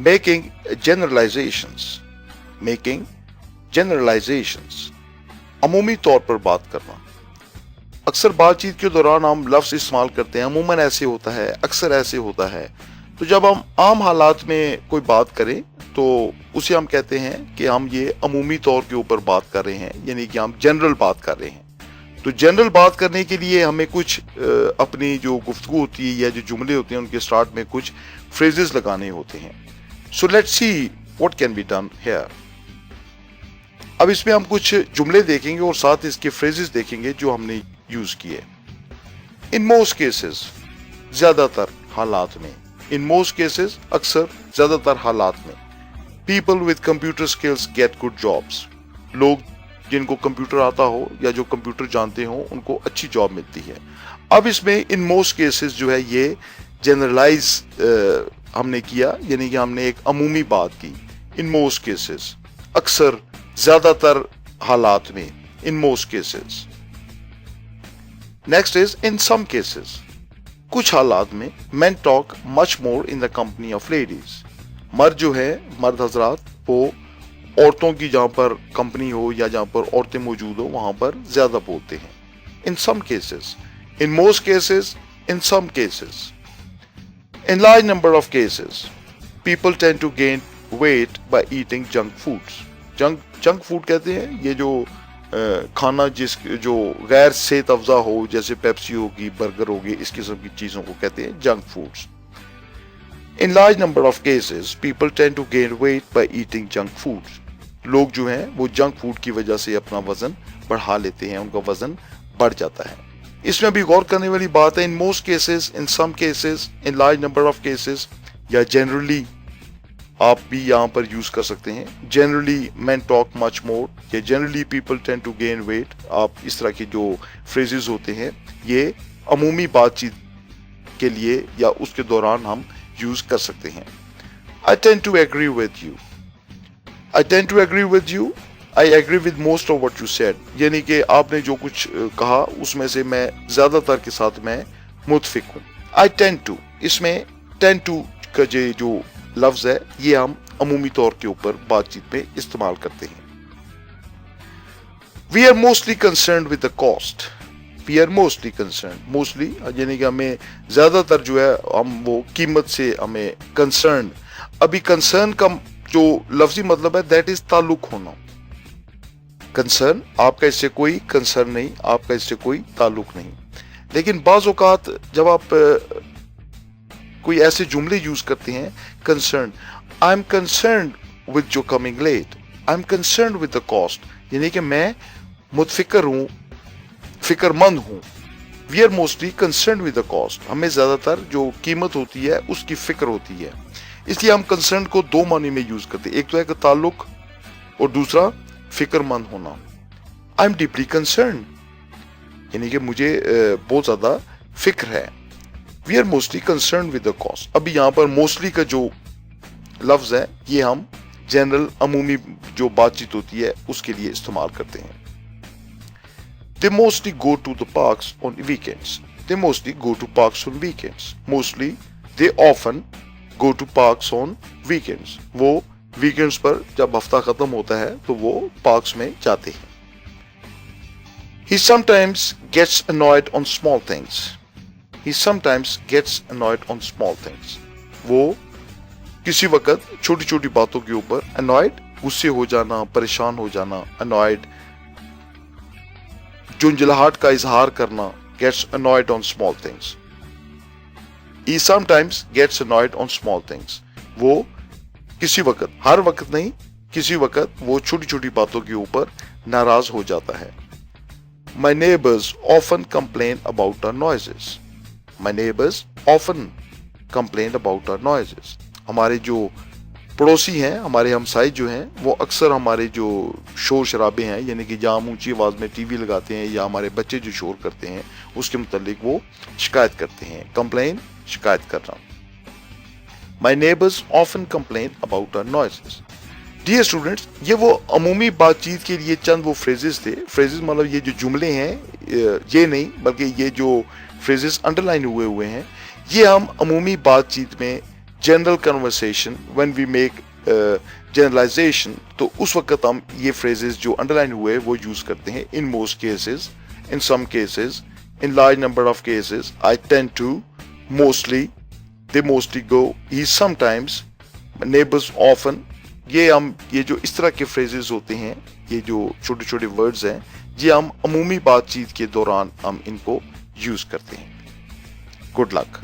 Making generalizations. Making generalizations. अमूमी तौर पर बात करना. अक्सर बातचीत के दौरान हम लफ्ज इस्तेमाल करते हैं, अमूमन ऐसे होता है, अक्सर ऐसे होता है. तो जब हम आम हालात में कोई बात करें तो उसे हम कहते हैं कि हम ये अमूमी तौर के ऊपर बात कर रहे हैं, यानी कि हम जनरल बात कर रहे हैं. तो जनरल बात करने के लिए हमें कुछ अपनी जो गुफ्तगू होती है या जो जुमले होते हैं उनके स्टार्ट में कुछ फ्रेजेस लगाने होते हैं. So let's see what can be done here. अब इसमें हम कुछ जुमले देखेंगे और साथ इसके फ्रेजेस देखेंगे जो हमने यूज किए. इन मोस्ट केसेस, ज्यादातर हालात में. इन मोस्ट केसेस, अक्सर, ज्यादातर हालात में. People with computer skills get good jobs. लोग जिनको कंप्यूटर आता हो या जो कंप्यूटर जानते हो उनको अच्छी जॉब मिलती है. अब इसमें इन मोस्ट केसेस जो है ये जनरलाइज हमने किया, यानी कि हमने एक अमूमी बात की. इन मोस्ट केसेस, अक्सर, ज्यादातर हालात में. In most cases. Next is in some cases. कुछ हालात में. men talk much more in the company of ladies. मर्द जो है, मर्द हजरात, वो औरतों की जहां पर कंपनी हो या जहां पर औरतें मौजूद हो वहां पर ज्यादा बोलते हैं. In some cases. In most cases. In some cases. In large number of cases, people tend to gain weight by eating junk foods. Junk food कहते हैं ये जो खाना जो गैर सेहत अफजा हो, जैसे पेप्सी होगी, बर्गर होगी, इस किस्म की चीजों को कहते हैं junk foods. In large number of cases, people tend to gain weight by eating junk foods. लोग जो हैं वो जंक फूड की वजह से अपना वजन बढ़ा लेते हैं, उनका वजन बढ़ जाता है. इसमें अभी गौर करने वाली बात है. In most cases, in some cases, in large number of cases, या जनरली आप भी यहाँ पर यूज कर सकते हैं. Generally men talk much more, या generally people tend to gain weight. आप इस तरह की जो फ्रेजेस होते हैं ये अमूमी बातचीत के लिए या उसके दौरान हम यूज कर सकते हैं. I tend to agree with you. I tend to agree with you. I agree with most of what you said. यानी कि आपने जो कुछ कहा उसमें से मैं ज्यादातर के साथ मैं मुत्फिक हूँ. I tend to, इसमें tend to का जो लफ्ज है ये हम अमूमी तौर के ऊपर बातचीत में इस्तेमाल करते हैं. We are mostly concerned with the cost. We are mostly concerned. Mostly यानी कि हमें ज्यादातर जो है हम वो कीमत से हमें concerned. अभी concern का जो लफ्जी मतलब है that is ताल्लुक होना. कंसर्न, आपका इससे कोई कंसर्न नहीं, आपका इससे कोई ताल्लुक नहीं. लेकिन बाज़ औक़ात जब आप कोई ऐसे जुमले यूज करते हैं, concern, I am concern with your coming late, I am concern with the cost, यानी कि मैं मुतफिकर हूं, फिक्रमंद हूं. We are mostly concern with the cost. हमें ज्यादातर जो कीमत होती है उसकी फिक्र होती है, इसलिए हम कंसर्न को दो मानी में यूज करते हैं. एक तो है कि ताल्लुक और दूसरा फिक्रमंद होना. आई एम डीपली कंसर्न, यानी कि मुझे बहुत ज्यादा फिक्र है. We are mostly concern with the cost. अभी यहाँ पर मोस्टली का जो लफ्ज है ये हम जनरल अमूमी जो बातचीत होती है उसके लिए इस्तेमाल करते हैं. They mostly go to the parks on weekends. They mostly go to parks on weekends. Mostly, they often go to parks on weekends. वो वीकेंड्स पर जब हफ्ता खत्म होता है तो वो पार्क्स में जाते हैं. He sometimes gets annoyed on small things. He sometimes gets annoyed on small things. वो किसी वक्त छोटी छोटी बातों के ऊपर annoyed, गुस्से हो जाना, परेशान हो जाना, annoyed, झुंझलाहट का इजहार करना, gets annoyed on small things. He sometimes gets annoyed on small things. वो किसी वक्त, हर वक्त नहीं, किसी वक्त वो छोटी छोटी बातों के ऊपर नाराज हो जाता है. My neighbors often complain about our noises. My neighbors often complain about our noises. हमारे जो पड़ोसी हैं, हमारे हमसाई जो हैं, वो अक्सर हमारे जो शोर शराबे हैं, यानी कि जहाँ हम ऊंची आवाज में टीवी लगाते हैं या हमारे बच्चे जो शोर करते हैं उसके मुतालिक वो शिकायत करते हैं. कंप्लेन, शिकायत करना. My neighbors often complain about our noises. Dear students, ये वो अमूमी बातचीत के लिए चंद वो फ्रेजेस थे. फ्रेजेस मतलब ये जो जुमले हैं, ये नहीं बल्कि ये जो फ्रेजेस अंडरलाइन हुए हैं, ये हम अमूमी बातचीत में general conversation when we make generalization, तो उस वक्त हम ये फ्रेजेस जो अंडरलाइन हुए वो यूज करते हैं in most cases, in some cases, in large number of cases, I tend to, mostly, they mostly go, he sometimes, neighbours often. ये जो इस तरह के फ्रेजेस होते हैं, ये जो छोटे छोटे वर्ड्स हैं, ये हम अमूमी बातचीत के दौरान हम इनको यूज करते हैं। Good luck.